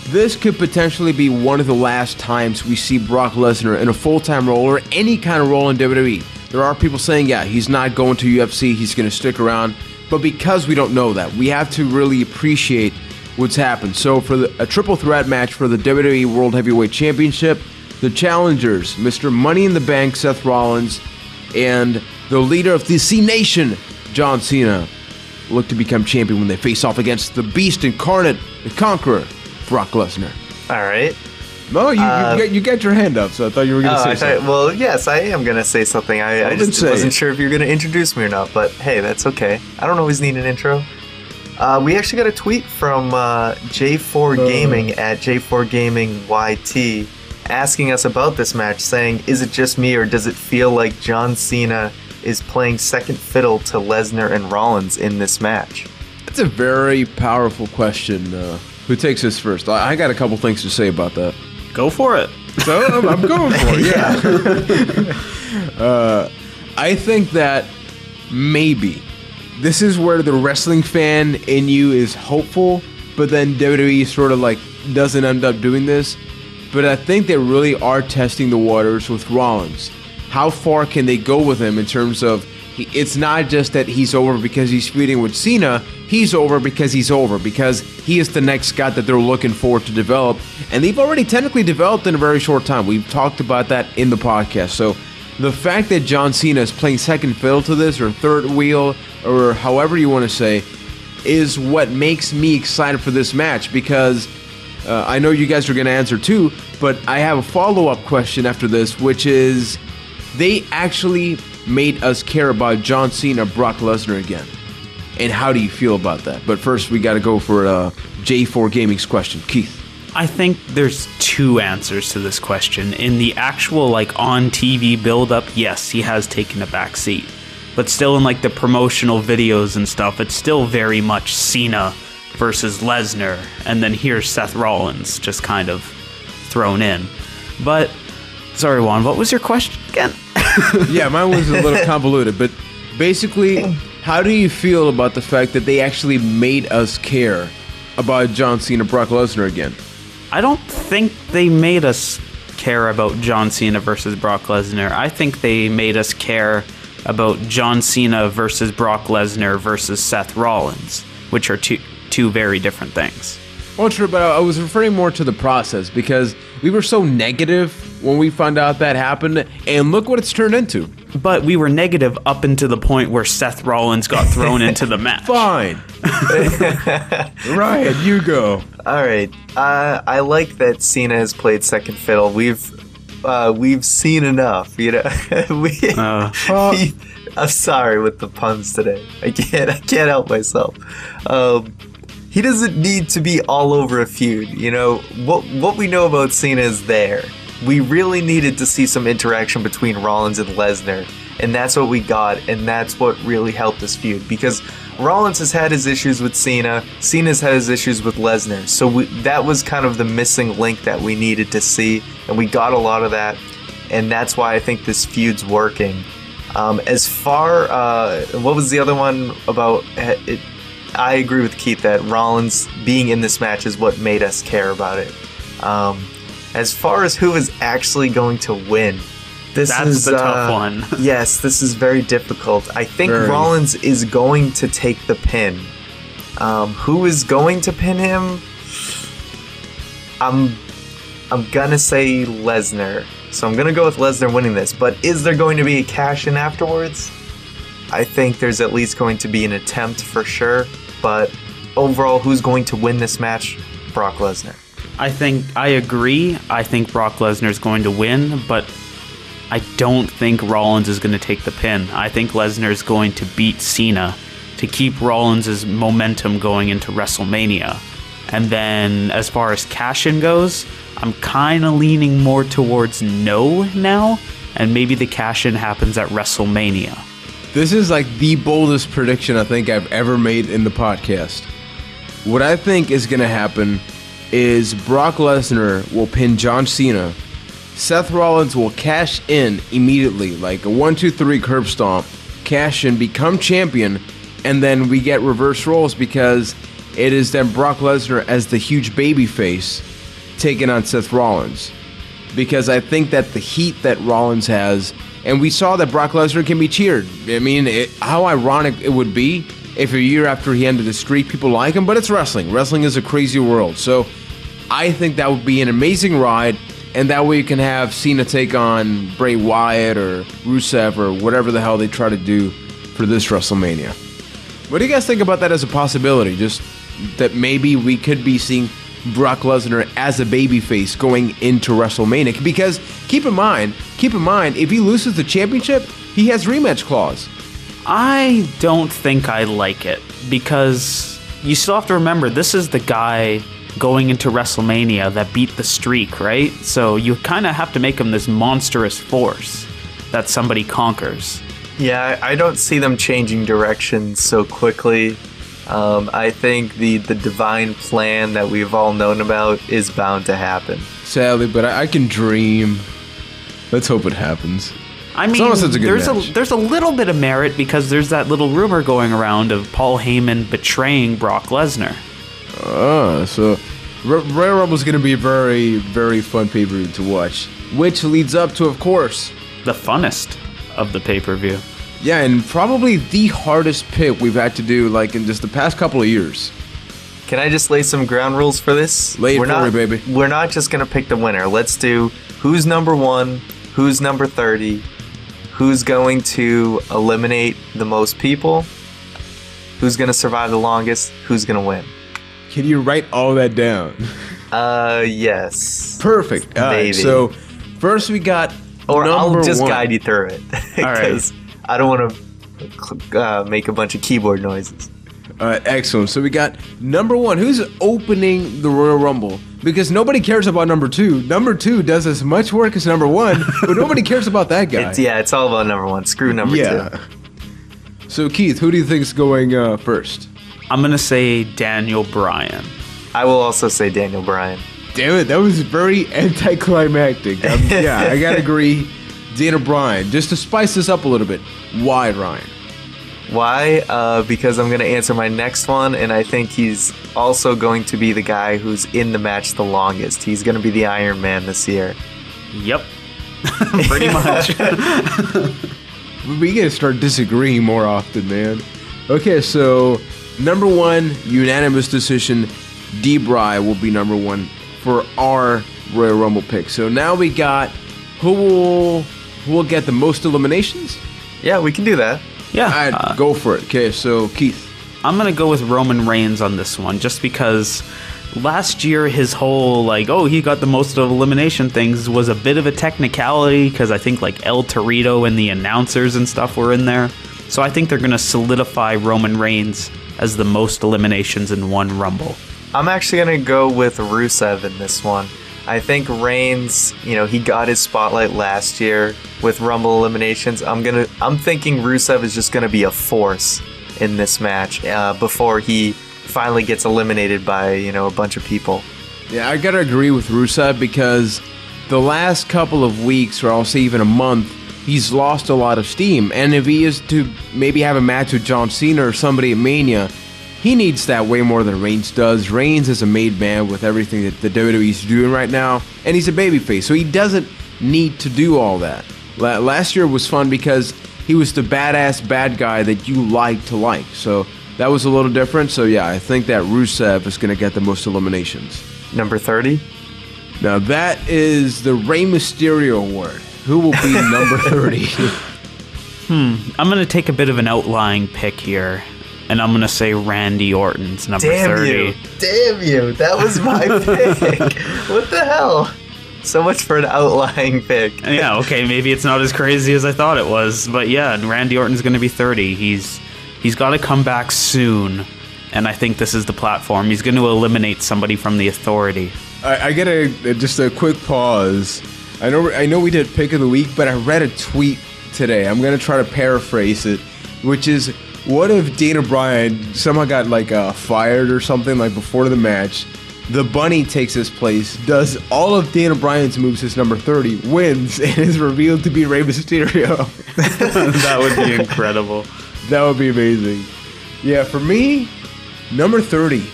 this could potentially be one of the last times we see Brock Lesnar in a full-time role or any kind of role in WWE. There are people saying, yeah, he's not going to UFC, he's going to stick around, but because we don't know that, we have to really appreciate what's happened. So for a triple threat match for the WWE World Heavyweight Championship, the challengers, Mr. Money in the Bank, Seth Rollins, and the leader of the C Nation, John Cena, look to become champion when they face off against the Beast Incarnate, the Conqueror, Brock Lesnar. All right. No, you got your hand up, so I thought you were going to say something. Well, yes, I am going to say something. I just wasn't sure if you were going to introduce me or not, but hey, that's okay. I don't always need an intro. We actually got a tweet from J4 Gaming at J4 Gaming YT asking us about this match, saying, is it just me or does it feel like John Cena is playing second fiddle to Lesnar and Rollins in this match? That's a very powerful question. Who takes this first? I got a couple things to say about that. Go for it. So I'm going for it, yeah. I think that maybe this is where the wrestling fan in you is hopeful, but then WWE sort of like doesn't end up doing this. But I think they really are testing the waters with Rollins. How far can they go with him in terms of, it's not just that he's over because he's feuding with Cena, he's over because he is the next guy that they're looking forward to develop. And they've already technically developed in a very short time. We've talked about that in the podcast. So the fact that John Cena is playing second fiddle to this, or third wheel, or however you want to say, is what makes me excited for this match, because I know you guys are going to answer too, but I have a follow-up question after this, which is, they actually made us care about John Cena, Brock Lesnar again. And how do you feel about that? But first, we got to go for J4 Gaming's question. Keith. I think there's two answers to this question. In the actual, on TV build-up, yes, he has taken a back seat. But still in, the promotional videos and stuff, it's still very much Cena versus Lesnar, and then here's Seth Rollins just kind of thrown in. But, sorry Juan, what was your question again? Yeah, mine was a little convoluted, but basically, how do you feel about the fact that they actually made us care about John Cena, Brock Lesnar again? I don't think they made us care about John Cena versus Brock Lesnar. I think they made us care about John Cena versus Brock Lesnar versus Seth Rollins, which are two very different things. Well, true, but I was referring more to the process because we were so negative when we found out that happened, and look what it's turned into. But we were negative up until the point where Seth Rollins got thrown into the match. Fine. Ryan, you go. All right. I like that Cena has played second fiddle. We've seen enough, you know. I'm sorry with the puns today. I can't help myself. He doesn't need to be all over a feud, you know. What we know about Cena is there. We really needed to see some interaction between Rollins and Lesnar, and that's what we got, and that's what really helped this feud, because Rollins has had his issues with Cena, Cena's had his issues with Lesnar, so that was kind of the missing link that we needed to see, and we got a lot of that, and that's why I think this feud's working. As far, what was the other one about it? I agree with Keith that Rollins being in this match is what made us care about it. As far as who is actually going to win, That's the tough one. Yes, this is very difficult. I think Rollins is going to take the pin. Who is going to pin him? I'm gonna say Lesnar. So I'm gonna go with Lesnar winning this. But is there going to be a cash-in afterwards? I think there's at least going to be an attempt for sure. But overall, who's going to win this match? Brock Lesnar. I agree. I think Brock Lesnar is going to win, but I don't think Rollins is going to take the pin. I think Lesnar is going to beat Cena to keep Rollins' momentum going into WrestleMania. And then as far as cash-in goes, I'm kind of leaning more towards no now, and maybe the cash-in happens at WrestleMania. This is like the boldest prediction I think I've ever made in the podcast. What I think is going to happen is Brock Lesnar will pin John Cena. Seth Rollins will cash in immediately, like a 1-2-3 curb stomp, cash in, become champion, and then we get reverse roles because it is then Brock Lesnar as the huge baby face taking on Seth Rollins. Because I think that the heat that Rollins has, and we saw that Brock Lesnar can be cheered. I mean, how ironic it would be if a year after he ended the streak, people like him, but it's wrestling. Wrestling is a crazy world. So I think that would be an amazing ride, and that way you can have Cena take on Bray Wyatt or Rusev or whatever the hell they try to do for this WrestleMania. What do you guys think about that as a possibility? Just that maybe we could be seeing Brock Lesnar as a babyface going into WrestleMania. Because keep in mind, if he loses the championship, he has rematch clause. I don't think I like it, because you still have to remember, this is the guy going into WrestleMania that beat the streak, right? So you kind of have to make him this monstrous force that somebody conquers. Yeah, I don't see them changing direction so quickly. I think the divine plan that we've all known about is bound to happen. Sadly, but I can dream. Let's hope it happens. I mean, there's a little bit of merit because there's that little rumor going around of Paul Heyman betraying Brock Lesnar. So Royal Rumble is going to be a very, very fun pay-per-view to watch. Which leads up to, of course, the funnest of the pay-per-view. Yeah, and probably the hardest pick we've had to do, like, in just the past couple of years. Can I just lay some ground rules for this? Lay it for me, baby. We're not just going to pick the winner. Let's do who's number 1, who's number 30, who's going to eliminate the most people, who's going to survive the longest, who's going to win. Can you write all that down? Yes. Perfect. All right, so first we got I'll just 1. guide you through it. All right. I don't want to make a bunch of keyboard noises. All right, excellent. So we got number 1. Who's opening the Royal Rumble? Because nobody cares about number 2. Number 2 does as much work as number 1, but nobody cares about that guy. It's all about number 1. Screw number 2. So Keith, who do you think's going first? I'm going to say Daniel Bryan. I will also say Daniel Bryan. Damn it, that was very anticlimactic. Yeah, I gotta agree. Daniel Bryan. Just to spice this up a little bit, why Ryan? Why? Because I'm going to answer my next one, and I think he's also going to be the guy who's in the match the longest. He's going to be the Iron Man this year. Yep. Pretty much. We gotta start disagreeing more often, man. Okay, so number 1, unanimous decision, Bray will be number 1 for our Royal Rumble pick. So now we got who will get the most eliminations? Yeah, we can do that. Yeah. Alright, go for it. Okay, so Keith. I'm going to go with Roman Reigns on this one, just because last year his whole, he got the most of elimination things was a bit of a technicality, because I think, El Torito and the announcers and stuff were in there. So I think they're going to solidify Roman Reigns as the most eliminations in one Rumble. I'm actually going to go with Rusev in this one. I think Reigns, he got his spotlight last year with Rumble eliminations. I'm thinking Rusev is just going to be a force in this match before he finally gets eliminated by, a bunch of people. Yeah, I gotta agree with Rusev because the last couple of weeks, or I'll say even a month, he's lost a lot of steam. And if he is to maybe have a match with John Cena or somebody at Mania, he needs that way more than Reigns does. Reigns is a made man with everything that the WWE is doing right now, and he's a babyface, so he doesn't need to do all that. Last year was fun because he was the badass bad guy that you like to like, so that was a little different. So yeah, I think that Rusev is going to get the most eliminations. Number 30? Now that is the Rey Mysterio award. Who will be number 30? I'm going to take a bit of an outlying pick here, and I'm going to say Randy Orton's number 30. Damn you. That was my pick. What the hell? So much for an outlying pick. Yeah, okay, maybe it's not as crazy as I thought it was, but yeah, Randy Orton's going to be 30. He's got to come back soon, and I think this is the platform. He's going to eliminate somebody from the Authority. I get just a quick pause. I know we did pick of the week, but I read a tweet today. I'm going to try to paraphrase it, which is, what if Dana Bryan somehow got fired or something before the match? The Bunny takes his place, does all of Dana Bryan's moves as number 30, wins, and is revealed to be Rey Mysterio. That would be incredible. That would be amazing. Yeah, for me, number 30,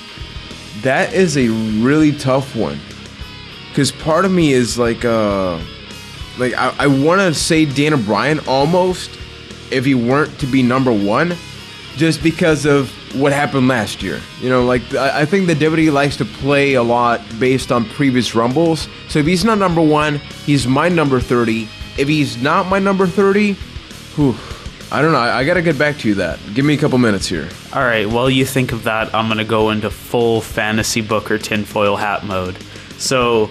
that is a really tough one. Because part of me is I want to say Dana Bryan almost, if he weren't to be number 1, just because of what happened last year. I think the WWE likes to play a lot based on previous Rumbles. So if he's not number 1, he's my number 30. If he's not my number 30, I don't know. I got to get back to you that. Give me a couple minutes here. All right, while you think of that, I'm going to go into full fantasy booker tinfoil hat mode. So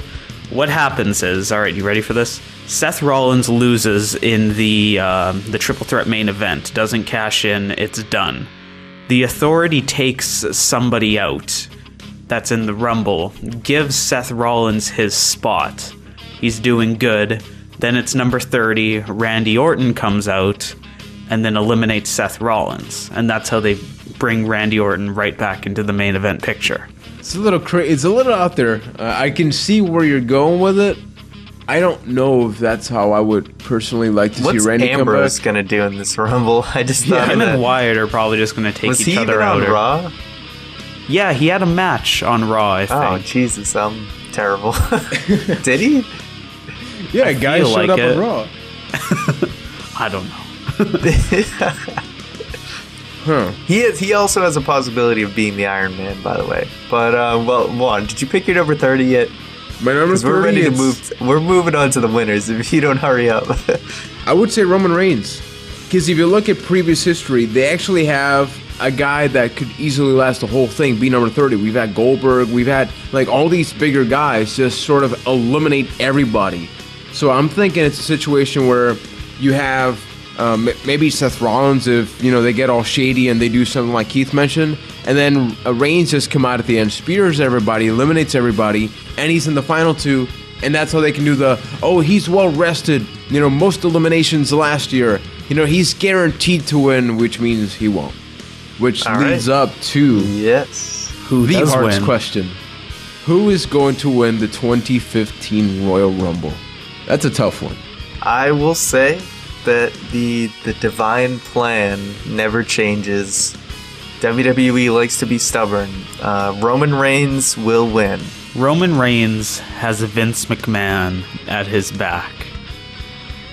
what happens is, all right, you ready for this? Seth Rollins loses in the triple threat main event, doesn't cash in, it's done. The Authority takes somebody out that's in the Rumble, gives Seth Rollins his spot. He's doing good. Then it's number 30, Randy Orton comes out and then eliminates Seth Rollins. And that's how they bring Randy Orton right back into the main event picture. It's a little it's a little out there. I can see where you're going with it. I don't know if that's how I would personally like to see Randy come back. What's Ambrose gonna do in this Rumble? I just thought him and Wyatt are probably just gonna take each other out. Was he even on Raw? Yeah, he had a match on Raw, I think. Oh, Jesus, I'm terrible. Did he? Yeah, a guy showed up on Raw. I don't know. Huh. He also has a possibility of being the Iron Man, by the way. But Juan, did you pick your number 30 yet? My number 30. We're ready to move. We're moving on to the winners. If you don't hurry up, I would say Roman Reigns, because if you look at previous history, they actually have a guy that could easily last the whole thing, be number 30. We've had Goldberg. We've had all these bigger guys just sort of eliminate everybody. So I'm thinking it's a situation where you have maybe Seth Rollins if they get all shady and they do something like Keith mentioned, and then Reigns just come out at the end, spears everybody, eliminates everybody, and he's in the final 2, and that's how they can do he's well rested, most eliminations last year, he's guaranteed to win, which means he won't, which leads up to the hardest question: who is going to win the 2015 Royal Rumble? That's a tough one. I will say that the divine plan never changes. WWE likes to be stubborn. Roman Reigns will win. Roman Reigns has Vince McMahon at his back.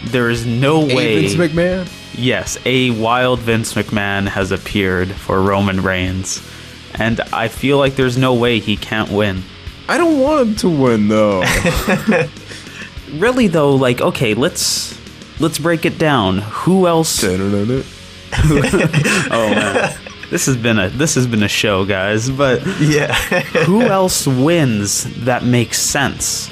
There is no way... Vince McMahon? Yes, a wild Vince McMahon has appeared for Roman Reigns. And I feel like there's no way he can't win. I don't want him to win, though. Really, though, like, okay, let's break it down. Who else... Oh, man. This has been a show, guys, but yeah. who else wins that makes sense?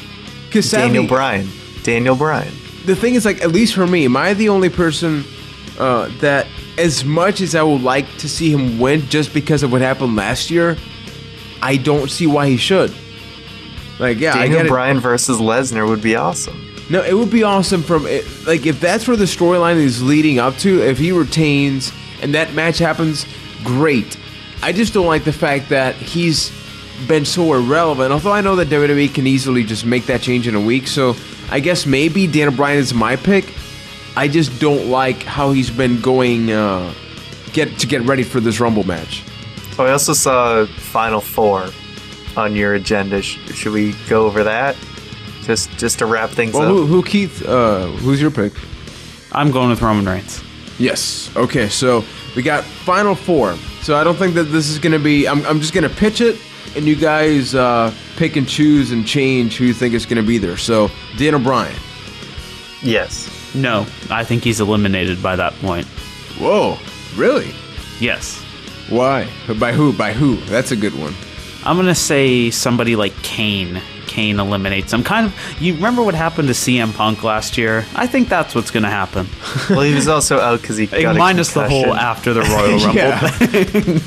Daniel Bryan. The thing is, like, at least for me, am I the only person that, as much as I would like to see him win just because of what happened last year, I don't see why he should. Like, yeah, Daniel Bryan versus Lesnar would be awesome. No, it would be awesome like, if that's where the storyline is leading up to, if he retains and that match happens, great. I just don't like the fact that he's been so irrelevant, although I know that WWE can easily just make that change in a week, so I guess maybe Daniel Bryan is my pick. I just don't like how he's been going get ready for this Rumble match. Oh, I also saw Final Four on your agenda. Should we go over that? Just to wrap things up. Who Keith? Who's your pick? I'm going with Roman Reigns. Yes. Okay, so we got Final Four. So I don't think that this is going to be... I'm just going to pitch it, and you guys pick and choose and change who you think is going to be there. So, Daniel Bryan. Yes. No, I think he's eliminated by that point. Whoa, really? Yes. Why? By who? That's a good one. I'm going to say somebody like Kane. Kane eliminates him. You remember what happened to CM Punk last year? I think that's what's going to happen. Well, he was also out because he got minus the whole after the Royal Rumble thing.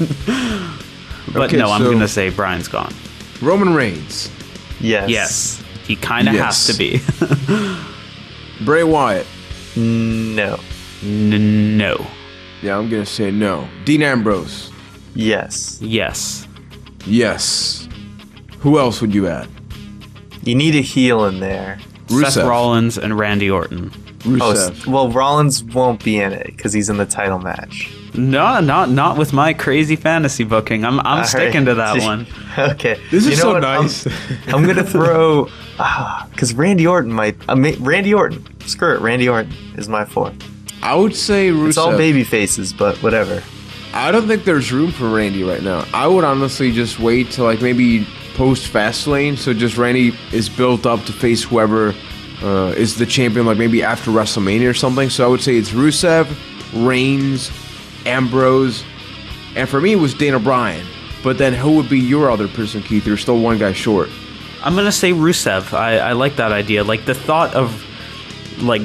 But okay, no, I'm going to say Bryan's gone. Roman Reigns. Yes. Yes. He kind of has to be. Bray Wyatt. No. No. Yeah, I'm going to say no. Dean Ambrose. Yes. Yes. Yes. Who else would you add? You need a heel in there. Rusev. Seth Rollins and Randy Orton. Rusev. Oh, well, Rollins won't be in it because he's in the title match. No, not with my crazy fantasy booking. I'm sticking to that one. Okay. This is so nice. I'm going to throw... Because Randy Orton might... Randy Orton. Screw it. Randy Orton is my 4. I would say Rusev. It's all baby faces, but whatever. I don't think there's room for Randy right now. I would honestly just wait till, like, maybe post Fastlane, so just Randy is built up to face whoever is the champion, like maybe after WrestleMania or something. So I would say it's Rusev, Reigns, Ambrose, and for me it was Daniel Bryan. But then who would be your other person, Keith? You're still one guy short. I'm gonna say Rusev. I like that idea. Like the thought of like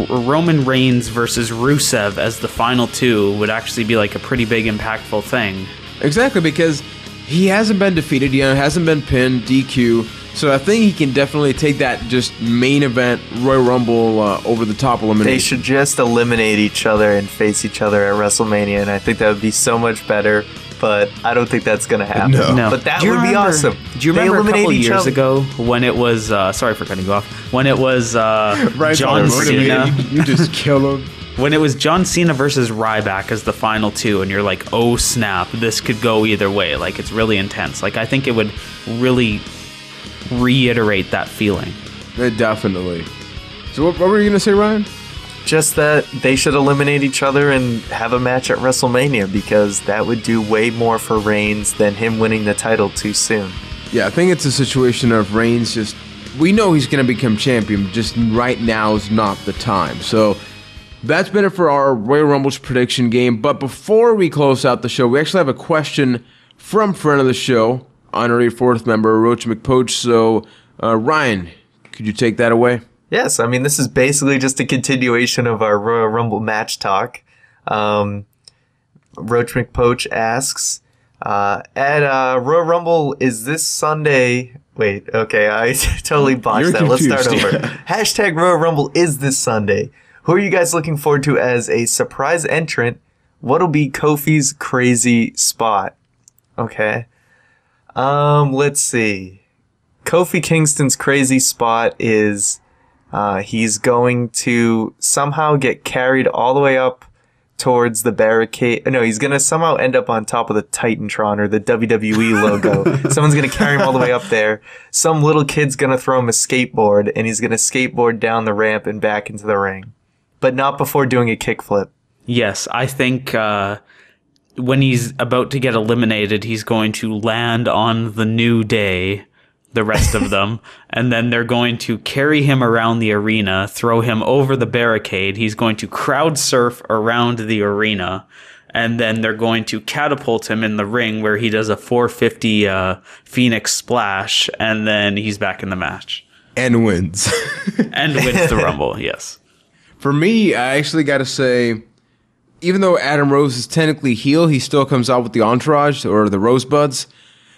Roman Reigns versus Rusev as the final two would actually be like a pretty big impactful thing. Exactly, because he hasn't been defeated, hasn't been pinned, DQ. So I think he can definitely take that just main event Royal Rumble over the top elimination. They should just eliminate each other and face each other at WrestleMania, and I think that would be so much better. But I don't think that's going to happen. No. But that would be awesome. Do you remember a couple years ago when it was, sorry for cutting you off, when it was John Cena? You just kill him. When it was John Cena versus Ryback as the final two, and you're like, oh snap, this could go either way. Like, it's really intense. Like, I think it would really reiterate that feeling. Definitely. So what were you going to say, Ryan? Just that they should eliminate each other and have a match at WrestleMania, because that would do way more for Reigns than him winning the title too soon. Yeah, I think it's a situation of Reigns just... We know he's going to become champion, just right now is not the time. So that's been it for our Royal Rumble's prediction game. But before we close out the show, we actually have a question from friend of the show, honorary fourth member, Roach McPoach. So, Ryan, could you take that away? Yes, I mean, this is basically just a continuation of our Royal Rumble match talk. Roach McPoach asks, at Royal Rumble, is this Sunday... Wait, okay, I totally botched that. Confused. Let's start over. Hashtag Royal Rumble is this Sunday. Who are you guys looking forward to as a surprise entrant? What'll be Kofi's crazy spot? Okay. Let's see. Kofi Kingston's crazy spot is... he's going to somehow get carried all the way up towards the barricade. No, he's going to somehow end up on top of the Titantron or the WWE logo. Someone's going to carry him all the way up there. Some little kid's going to throw him a skateboard, and he's going to skateboard down the ramp and back into the ring. But not before doing a kickflip. Yes, I think when he's about to get eliminated, he's going to land on the New Day, the rest of them, and then they're going to carry him around the arena, throw him over the barricade. He's going to crowd surf around the arena, and then they're going to catapult him in the ring where he does a 450 Phoenix splash, and then he's back in the match. And wins. And wins the Rumble, yes. For me, I actually got to say, even though Adam Rose is technically heel, he still comes out with the entourage or the Rosebuds.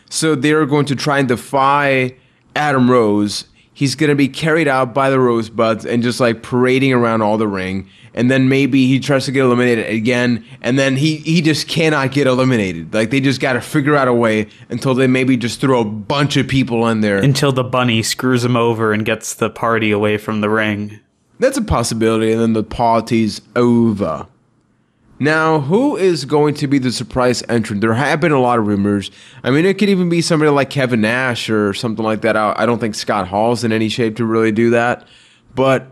So they're going to try and defy Adam Rose. He's going to be carried out by the Rosebuds and just like parading around all the ring. And then maybe he tries to get eliminated again. And then he just cannot get eliminated. Like they just got to figure out a way until they maybe just throw a bunch of people in there. Until the bunny screws him over and gets the party away from the ring. That's a possibility. And then the party's over. Now, who is going to be the surprise entrant? There have been a lot of rumors. I mean, it could even be somebody like Kevin Nash or something like that. I don't think Scott Hall's in any shape to really do that. But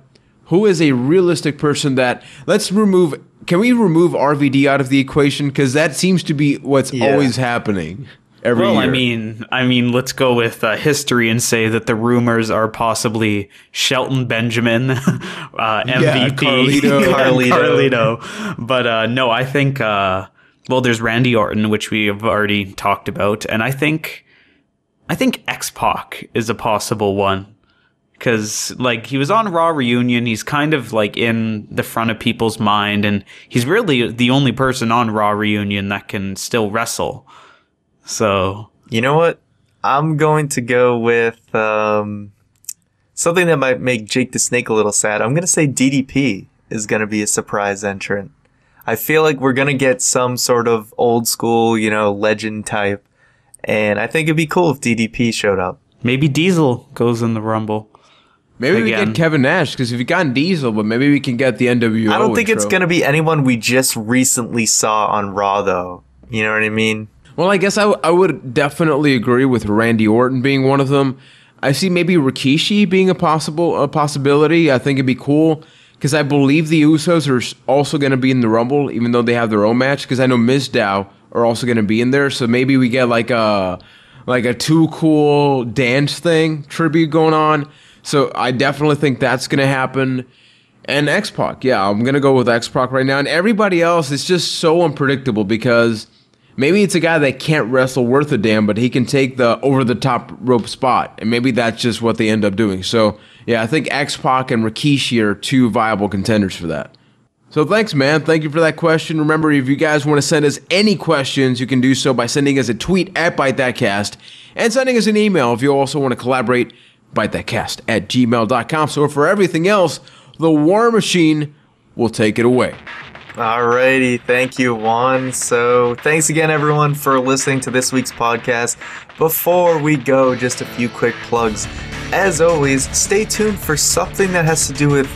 who is a realistic person that, can we remove RVD out of the equation? Because that seems to be what's always happening every year. I mean, let's go with history and say that the rumors are possibly Shelton Benjamin, MVP, Carlito. But no, I think, there's Randy Orton, which we have already talked about. And I think X-Pac is a possible one. Because, like, he was on Raw Reunion. He's kind of, like, in the front of people's mind. And he's really the only person on Raw Reunion that can still wrestle. So, you know what? I'm going to go with something that might make Jake the Snake a little sad. I'm going to say DDP is going to be a surprise entrant. I feel like we're going to get some sort of old school, legend type. And I think it'd be cool if DDP showed up. Maybe Diesel goes in the Rumble. Maybe we get Kevin Nash, because if you got Diesel, but maybe we can get the NWO. I don't think it's going to be anyone we just recently saw on Raw, though. You know what I mean? Well, I guess I would definitely agree with Randy Orton being one of them. I see maybe Rikishi being a possibility. I think it'd be cool because I believe the Usos are also going to be in the Rumble, even though they have their own match. Because I know Mizdow are also going to be in there, so maybe we get like a Too Cool dance thing tribute going on. So I definitely think that's going to happen. And X-Pac, yeah, I'm going to go with X-Pac right now. And everybody else is just so unpredictable because maybe it's a guy that can't wrestle worth a damn, but he can take the over-the-top rope spot. And maybe that's just what they end up doing. So, yeah, I think X-Pac and Rikishi are two viable contenders for that. So thanks, man. Thank you for that question. Remember, if you guys want to send us any questions, you can do so by sending us a tweet at ByteThatCast and sending us an email if you also want to collaborate, ByteThatCast@gmail.com. So for everything else, the War Machine will take it away. Alrighty, thank you, Juan. So thanks again, everyone, for listening to this week's podcast. Before we go, just a few quick plugs. As always, stay tuned for something that has to do with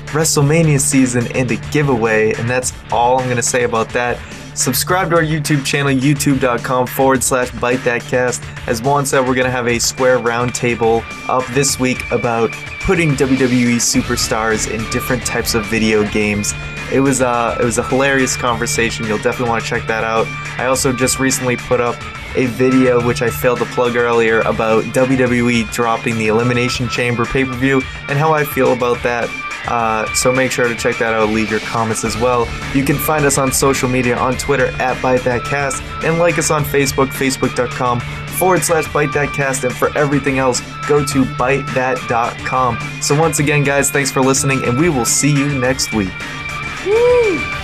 WrestleMania season and a giveaway, and that's all I'm going to say about that. Subscribe to our YouTube channel, youtube.com/ByteThatCast. As Juan said, we're going to have a square roundtable up this week about putting WWE superstars in different types of video games. It was a hilarious conversation. You'll definitely want to check that out. I also just recently put up a video, which I failed to plug earlier, about WWE dropping the Elimination Chamber pay-per-view and how I feel about that. So make sure to check that out. Leave your comments as well. You can find us on social media on Twitter at ByteThatCast and like us on Facebook, facebook.com/ByteThatCast. And for everything else, go to ByteThat.com. So once again, guys, thanks for listening, and we will see you next week. Woo!